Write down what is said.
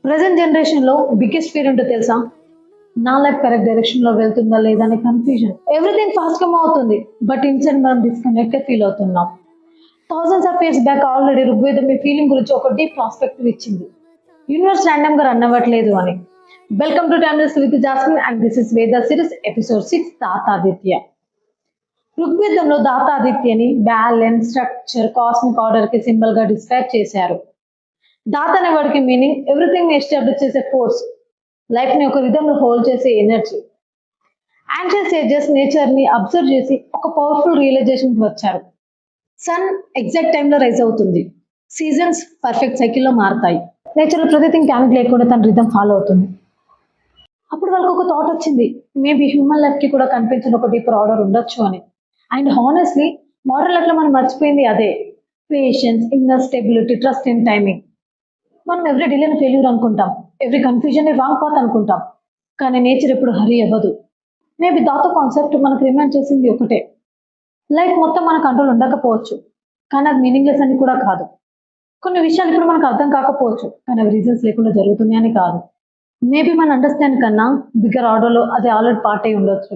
Present generation లో biggest fear ఏంటో తెలుసా? నా లైఫ్ కరెక్ట్ డైరెక్షన్ లో వెళ్తుందా లేదా అనే కన్ఫ్యూజన్. ఎవ్రీథింగ్ ఫాస్ట్ గా మూవ్ అవుతుంది, బట్ ఇన్సైడ్ మనం డిస్కనెక్ట్ ఫీల్ అవుతున్నాం. Thousands of years back already Rigveda మీ ఫీలింగ్ గురించి ఒక డీప్ ప్రాస్పెక్టివ్ ఇచ్చింది. యూనివర్స్ ర్యాండమ్ గా రన్ అవ్వట్లేదు అని. Welcome to timeless with Jasmine and this is Veda series episode 6 Dhataditya. ఋగ్వేదంలో దాతాదిత్యని బ్యాలెన్స్, స్ట్రక్చర్, కాస్మిక్ ఆర్డర్ కి సింబల్ గా డిస్క్రైబ్ చేశారు. దాత అనే వర్డ్కి మీనింగ్ ఎవ్రీథింగ్ ని ఎస్టాబ్లిష్ చేసే ఫోర్స్, లైఫ్ ని ఒక రిథమ్ లో హోల్డ్ చేసే ఎనర్జీ. యాన్షియన్ సేజెస్ నేచర్ ని అబ్జర్వ్ చేసి ఒక పవర్ఫుల్ రియలైజేషన్ కి వచ్చారు. సన్ ఎగ్జాక్ట్ టైంలో రైజ్ అవుతుంది, సీజన్స్ పర్ఫెక్ట్ సైకిల్లో మారుతాయి, నేచర్ లో ప్రతిథింగ్ క్యామిక్ లేకుండా తన రిథమ్ ఫాలో అవుతుంది. అప్పుడు వాళ్ళకి ఒక థాట్ వచ్చింది, మేబీ హ్యూమన్ లైఫ్ కి కూడా కనిపించిన ఒక డీపర్ ఆర్డర్ ఉండొచ్చు అని. అండ్ హానెస్ట్లీ మోడల్ లైఫ్ లో మనం మర్చిపోయింది అదే. Patience, inner stability, trust in timing. మనం ఎవ్రీ డిలేని ఫెయిల్యూర్ అనుకుంటాం, ఎవ్రీ కన్ఫ్యూజన్ రాంగ్ పాత్ అనుకుంటాం, కానీ నేచర్ ఎప్పుడు హరి అవ్వదు. మేబీ దాతో కాన్సెప్ట్ మనకు రిమైండ్ చేసింది ఒకటే, లైఫ్ మొత్తం మన కంట్రోల్ ఉండకపోవచ్చు, కానీ అది మీనింగ్లెస్ అని కూడా కాదు. కొన్ని విషయాలు ఇప్పుడు మనకు అర్థం కాకపోవచ్చు, కానీ అవి రీజన్స్ లేకుండా జరుగుతున్నాయని కాదు. మేబీ మన అండర్స్టాండ్ కన్నా బిగ్గర్ ఆర్డర్లో అది ఆల్రెడీ పార్ట్ అయి ఉండొచ్చు.